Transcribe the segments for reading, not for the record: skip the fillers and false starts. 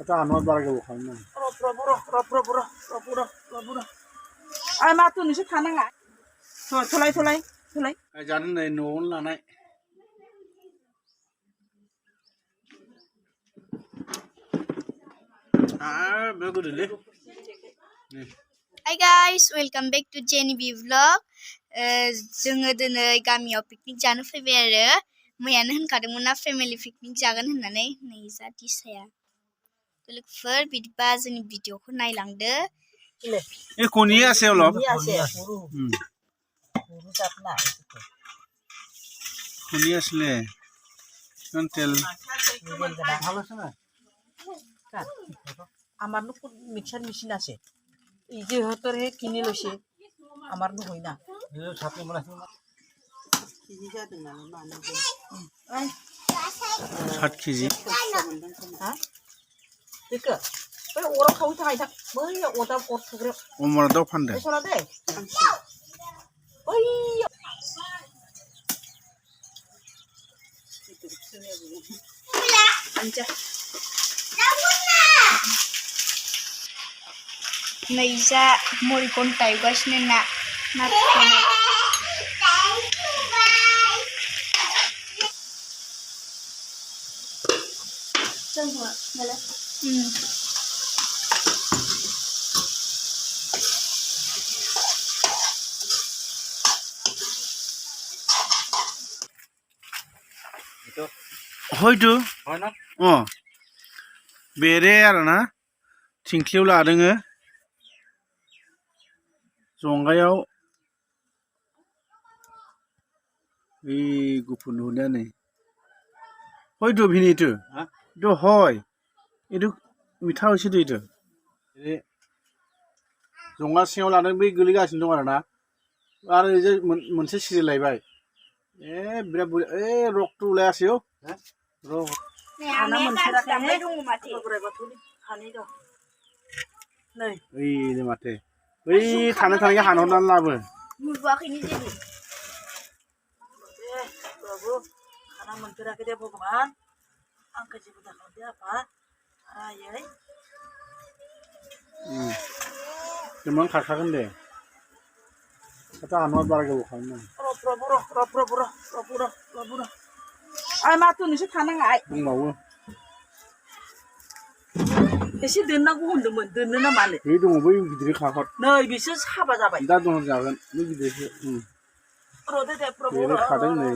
Kata anwar barang bukan mana. Rob. Ay matu ni sekarang nggak? Tolai. Jangan nih nol lah nih. Bagus dulu. Hi guys, welcome back to Jenny B vlog. जोङो दिनै गामियाव picnic जानो फैबाय आरो मैयानो होनखादोंमोन ना family picnic जागोन होननानै नै जाथि साया लोगोफोर बिदिबा जोंनि भिडिअखौ नायलांदो ए कोनिया से लोग कोनिया से नंटेल আমার নো মিক্সার মেশিন আছে এই যে হতর হে কিনে লইছে আমার নো হই না ছাত্র মানে কেজি जादों नालाय मानो 7 केजि हा बेखौ बै अराव खावै थाखाय था बै अदाब अर सुग्रेब अमर दाव फानदों सना दे ओइ anca नै जा मरिकन गायगासिनो ना थुखैनाय हयतो अ बेरे आरो ना थिंख्लियाव लादोङो जंगायाव बे गुफुर नुनाया नै हयतो भिनितो तो হয় एदु मिठा হইছে তো এটো ए जंगा सिङाव लादों बै गोलैगासिनो दं आरो ना जे मोनसे सिरिलायबाय ए बिराद ए रक्ट उलायासै र ana मोनसेराखै दङ माथो बोराय बाथौनि हानै दं नै ओइ माथो बै थानायखौ हानहरनानै लाबो नुवाखैनो जेबो बाबु ana मोनफेराखै दे भगवान आंखौ जेबो दाखालामदो आफा आयै जेमान खाखागोन दे kata anwar barang bukan mana. Rob. Ay matu ni sekarang nggak? Mau. Esi donaku hundemon, donana mana? Ini dong, gue gede kakak. Nah, bisa sahabat apa? Dah dong jangan, ini gede. Ini kadang nih.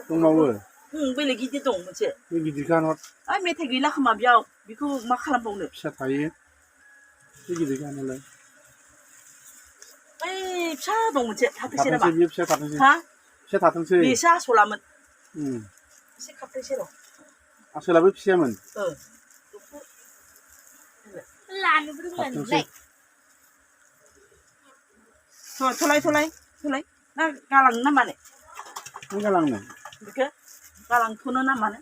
Dong mau. Beli gede dong macam. Ini gede kan hot. Ay mete gila kama biau, biku makalan bau Bisa tayi. Ini gede kan lah. फिसा दं मोनसे थाथोंसै नामा फिसा थाथोंसै हा फिसा थाथोंसै बेसा सलामोन एसे खाबथोंसै र' आसलाबो फिसामोन लानोबो रोंलाय थलाय ना गालांनो ना मानो मा गालांनो बेखौ गालांथ'नो ना मानो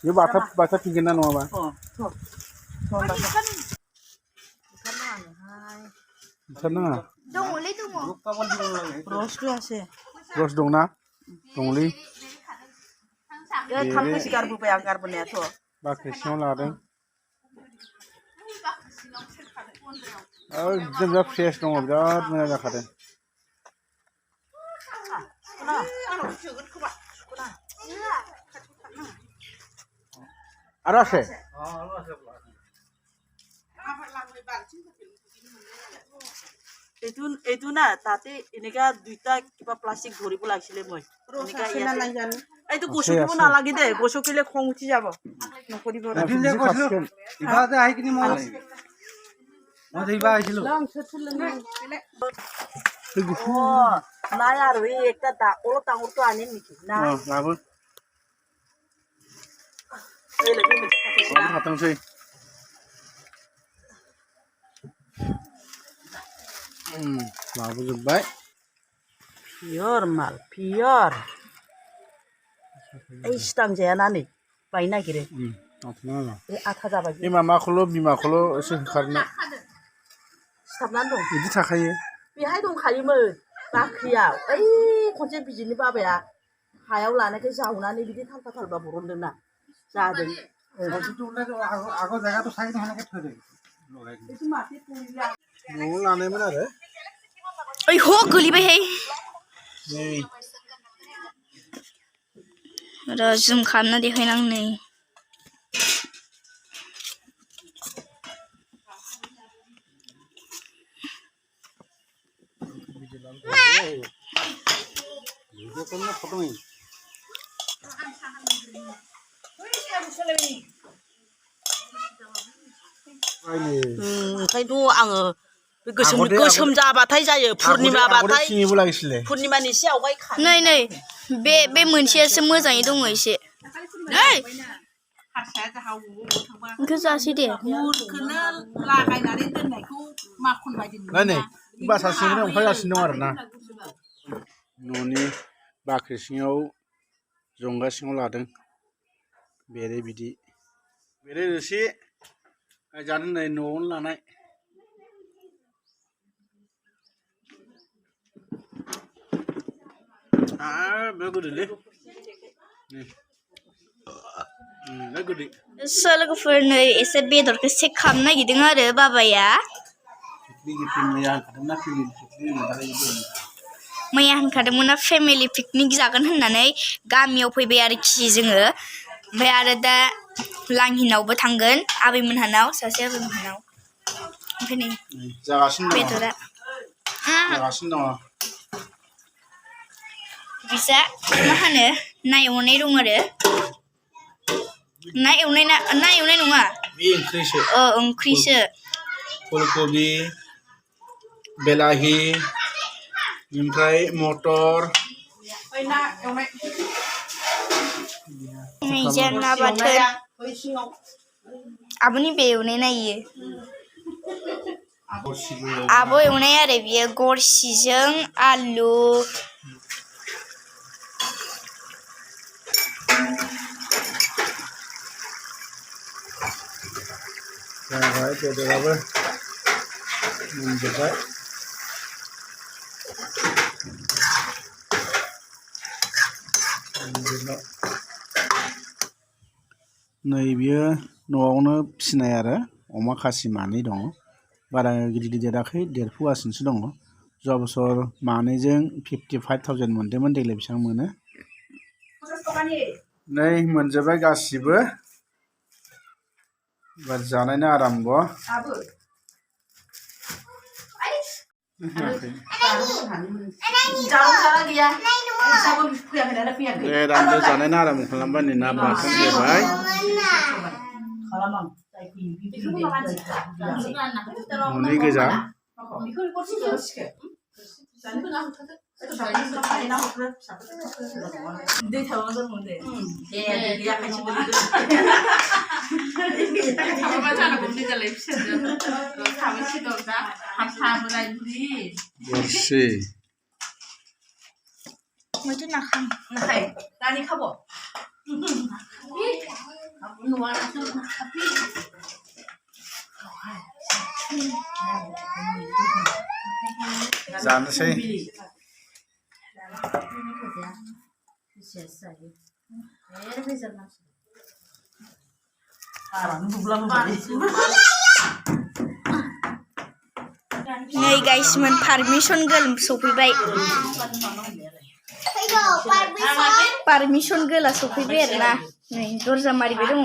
बे बाथा फिगोन ना नङाबा Sana. दङलै दङ रस दं ना दंलै थामखौसो गारबोबाय आं गारबोनायाथ' बाख्रि सिङाव लादों एकदम बिराद फ्रेस दङ बिराद मोजां जाखादों आरो আছে এইটো না তাতে এনেকা দুইটা কিবা প্লাষ্টিক ধৰিব লাগিছিলে মই এইটো গছকিব নালাগে দে গছকিলে খং উঠি যাব নকৰিব নাই আৰু এই একটা অলপ ডাঙৰটো আনিম নেকি हाथोंसै लाबोजोब्बाय पियर माल पियर ओइ सिटां जायाना नै बायनो नागिरो बे आथा जाबाय बे मामाखौल' बिमाखौल' एसे होखारनो सिथाबनानै दं बिदि थाखायो बेहाय दंखायोमोन बाख्रियाव ओइ खनसे बिजिनि बाबाया हायाव लानायखाय जावनानै बिदि थाल्फा थाल्फा बरनदोंना जादों আগৰ জেগাটো চাই নহ'লে থৈ দে ন'आव लानायमोन आरो ओइ ह गोलैबायहाय नै र' जुम खालामना देखायनां नै ओंखायनोथ' आङो बे गोसोम जाबाथाय जायो पुर्निमाबाथाय पुर्निमानि एसे आवगाय नै नै बे मोनसेयासो मोजाङै दङ एसे नै बेखौ जासै दे मुरखौनो लागायनानै दोननायखौ माखन बायदि नै बासा सिङाव ओंखारगासिनो दं आरोना न'नि बाख्रि सिङाव जंगा सिङाव लादों बेरे बिदै बेरे रोसि जानो नै न'आवनो लानाय बे गोदैलै गोदै लोगोफोर नै एसे बेदरखौ चेक खालामनो नागिरदों आरो बाबाया मैया होनखादोंमोन ना फेमिलि पिकनिक जागोन होननानै गामियाव फैबाय आरोखि जोङो ओमफ्राय आरो दा लांहिनावबो थांगोन आबैमोनहानाव सासे आबैमोनहानाव ओमफ्राय नै बेदरा जागासिनो दङ बिसा मा होनो ना एवनाय दं आरो ना एवनाय नङा बे ओंख्रिसो ओंख्रिसो फुलकबि बेलाहि ओमफ्राय मटर नैजा ना बाथोन आब'नि बे एवनाय नायो आब' एवनाय आरो बियो गरसिजों आलु जाबाय बेदराबो मोनजोब्बाय नै बियो न'आवनो फिसिनाय आरो अमा खासि मानै दङ बारा गिदिर देराखै देरफुगासिनोसो दङ जवा बोसोर मानैजों 55,000 मोनदोंमोन देग्लाय बेसेबां मोनो नै मोनजोब्बाय गासिबो एबार जानायनो आराम्भ रानदो जानायनो आराम खालामबाय नै ना बाथोन होबाय न'नि गोजा गरसि मैथ्रु नाखां नाखाय दानि खाब' जानोसै नै गाइसमोन पारमिसन गर्ल सफैबाय पारमिसन गर्लआ सफैबाय आरोना नै दरजा मारिबाय दङ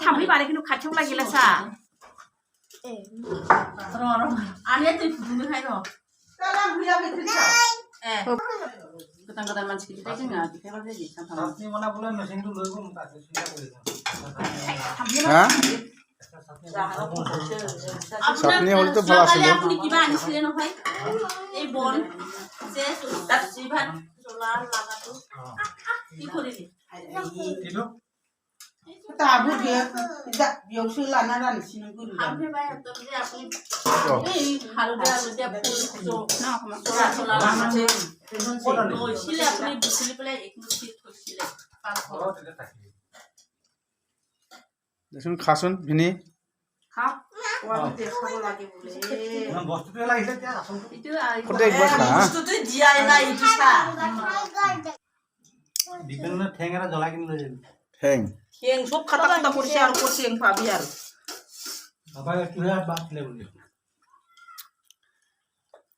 थाम्फै बानायखौ खाथियाव लागिला सा आनैया दै फुदुंनोहाय र' गोदान मानसि गिदिर जोंहा देखायबा जायो सातनी হলে তো ভালো আছিল আপনি কিবা আনিছিলেন নহয় এই বন যে তাত জিভাত জলা লাগাটো কি কৰিলি দিলো তাবু দিয়া বিয়সু লানা রানছিনো গুরু আপনি ভাই তো যে আপনি এই হালদিয়া হালদিয়া ফুল না জলা জলা লাগাছে ছিলে আপনি বিছলি পেলাই একটু ঠিক করছিলে দেখুন খাসুন ভিনি খা ও আমি দেখাব লাগে বলে বস্তুটো লাগিছে এতিয়া আচল দেখ বসা বস্তুটো দিয়াই নাই ইটো চা বিপিন ঠেং এটা জ্বলাই কিনে লৈ যাবি ঠেং ঠেং সব খাটা খাটা করছে আর করছে ঠেং পাবি আর বাবা কিবা বাছিলে বুলি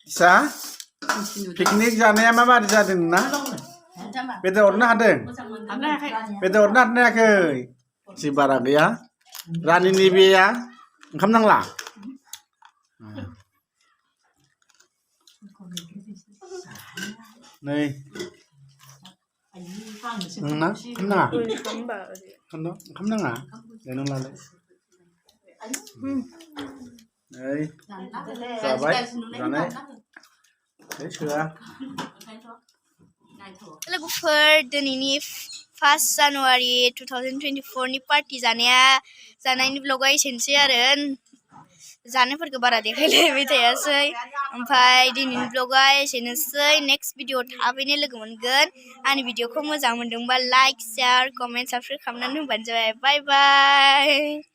Isa piknik जानाया माबादि जादों ना बेदर हरनो हादों बेदर हरनो हायाखै जि बारा गैया रानिनि बेया ओंखाम नांला नै नोंना ओंखाम नाङा दे नों लालाय नै जाबाय जानाय सोआ लोगोफोर दिनैनि 1 जानुवारि 2024 नि पार्टी जानायनि ब्लगा एसेनोसै आरो जानायफोरखौ बारा देखायलायबाय थायासै ओमफ्राय दिनैनि ब्लगा एसेनोसै नेक्स्ट भिडिअ थाबैनो लोगो मोनगोन आंनि भिडिअखौ मोजां मोनदोंबा लाइक शेयार कमेन्ट साबस्क्राइब खालामनानै होबानो जाबाय बाय बाय